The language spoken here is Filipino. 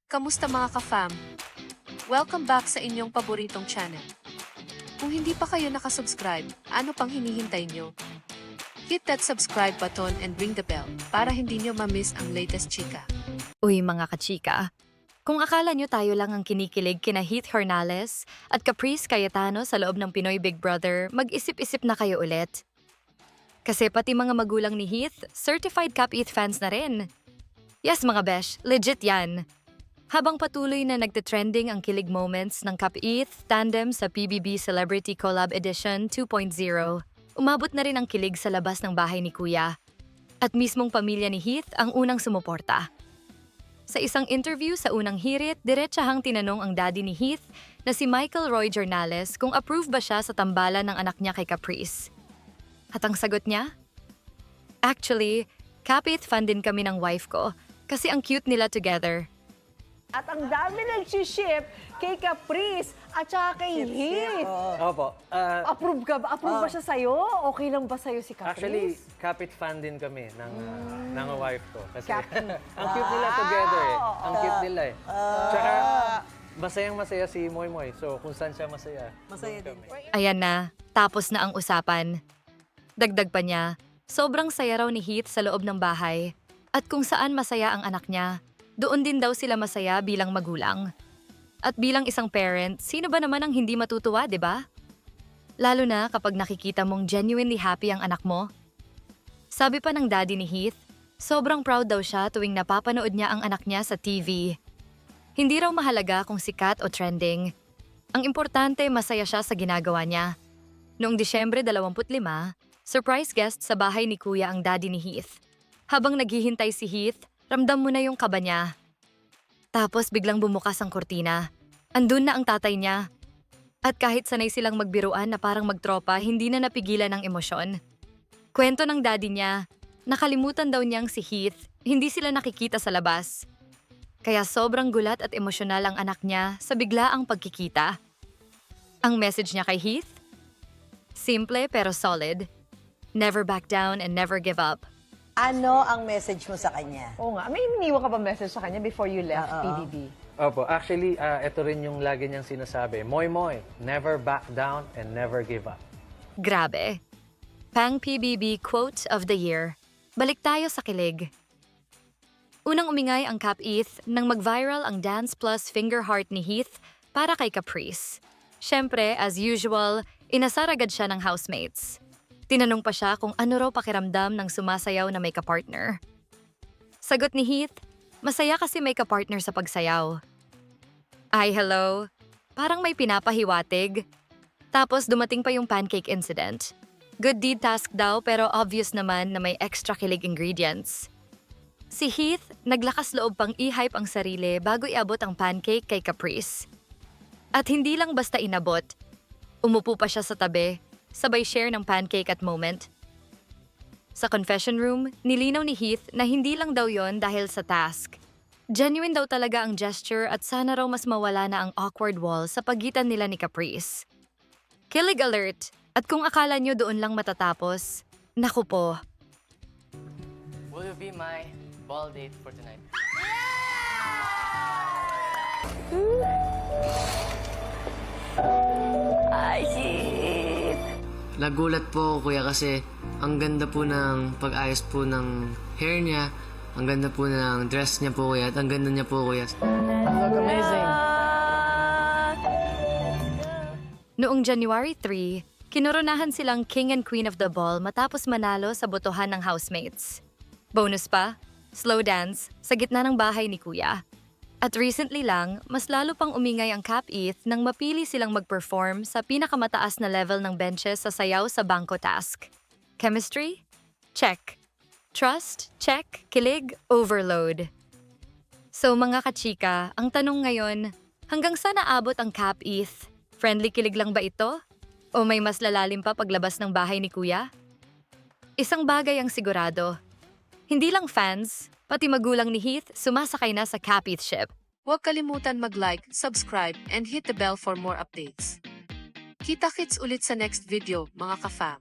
Kamusta mga ka-fam? Welcome back sa inyong paboritong channel. Kung hindi pa kayo nakasubscribe, ano pang hinihintay nyo? Hit that subscribe button and ring the bell para hindi nyo ma-miss ang latest chika. Uy mga kachika, kung akala nyo tayo lang ang kinikilig kina Heath Hernales at Caprice Cayetano sa loob ng Pinoy Big Brother, mag-isip-isip na kayo ulit. Kasi pati mga magulang ni Heath, certified Cap Heath fans na rin. Yes mga besh, legit yan. Habang patuloy na nagte-trending ang kilig moments ng Cap Heath tandem sa PBB Celebrity Collab Edition 2.0, umabot na rin ang kilig sa labas ng bahay ni Kuya. At mismong pamilya ni Heath ang unang sumuporta. Sa isang interview sa unang hirit, diretsahang tinanong ang daddy ni Heath na si Michael Roy Jornales kung approve ba siya sa tambalan ng anak niya kay Caprice. At ang sagot niya? Actually, Cap Heath fan din kami ng wife ko kasi ang cute nila together. At ang dami nag-ship kay Caprice at saka kay Heath. Opo. Approve ka ba? Approve ba siya sa'yo? Okay lang ba sa'yo si Caprice? Actually, Capit fan din kami ng wife ko. Kasi Capit. ang cute nila together eh. Ang cute nila eh. Tsaka masayang-masaya si Moy Moy. So kung saan siya masaya, masaya din. Ayan na, tapos na ang usapan. Dagdag pa niya, sobrang saya raw ni Heath sa loob ng bahay. At kung saan masaya ang anak niya, doon din daw sila masaya bilang magulang. At bilang isang parent, sino ba naman ang hindi matutuwa, di ba? Lalo na kapag nakikita mong genuinely happy ang anak mo. Sabi pa ng daddy ni Heath, sobrang proud daw siya tuwing napapanood niya ang anak niya sa TV. Hindi raw mahalaga kung sikat o trending. Ang importante, masaya siya sa ginagawa niya. Noong Disyembre 25, surprise guest sa bahay ni Kuya ang daddy ni Heath. Habang naghihintay si Heath, ramdam mo na yung kaba niya. Tapos biglang bumukas ang kurtina. Andun na ang tatay niya. At kahit sanay silang magbiruan na parang magtropa, hindi na napigilan ang emosyon. Kwento ng daddy niya, nakalimutan daw niyang si Heath, hindi sila nakikita sa labas. Kaya sobrang gulat at emosyonal ang anak niya sa biglaang pagkikita. Ang message niya kay Heath? Simple pero solid. Never back down and never give up. Ano ang message mo sa kanya? Oo nga. May iniwan ka ba message sa kanya before you left PBB? Opo. Actually, ito rin yung lagi niyang sinasabi. Moy Moy, never back down and never give up. Grabe. Pang PBB Quote of the Year. Balik tayo sa kilig. Unang umingay ang Cap Heath nang mag-viral ang Dance Plus Finger Heart ni Heath para kay Caprice. Siyempre, as usual, inasar agad siya ng housemates. Tinanong pa siya kung ano raw pakiramdam ng sumasayaw na may kapartner. Sagot ni Heath, masaya kasi may kapartner sa pagsayaw. Ay, hello. Parang may pinapahiwatig. Tapos dumating pa yung pancake incident. Good deed task daw pero obvious naman na may extra kilig ingredients. Si Heath, naglakas loob pang i-hype ang sarili bago iabot ang pancake kay Caprice. At hindi lang basta inabot. Umupo pa siya sa tabi, sabay share ng pancake at moment. Sa confession room, nilinaw ni Heath na hindi lang daw yon dahil sa task. Genuine daw talaga ang gesture at sana raw mas mawala na ang awkward wall sa pagitan nila ni Caprice. Kilig alert! At kung akala nyo doon lang matatapos, naku po. Will you be my ball date for tonight? Ay, shit! Nagulat po ako kuya kasi ang ganda po ng pag-ayos po ng hair niya, ang ganda po ng dress niya po kuya, at ang ganda niya po kuya. Noong January 3, kinoronahan silang King and Queen of the Ball matapos manalo sa botohan ng housemates. Bonus pa, slow dance sa gitna ng bahay ni Kuya. At recently lang, mas lalo pang umingay ang Cap Heath nang mapili silang mag-perform sa pinakamataas na level ng benches sa sayaw sa Bangko Task. Chemistry? Check. Trust? Check. Kilig? Overload. So mga kachika, ang tanong ngayon, hanggang saan naabot ang Cap Heath? Friendly kilig lang ba ito? O may mas lalalim pa paglabas ng bahay ni Kuya? Isang bagay ang sigurado. Hindi lang fans, pati magulang ni Heath sumasakay na sa Cap Heath ship. Huwag kalimutan mag-like, subscribe, and hit the bell for more updates. Kita-kits ulit sa next video, mga ka-fam.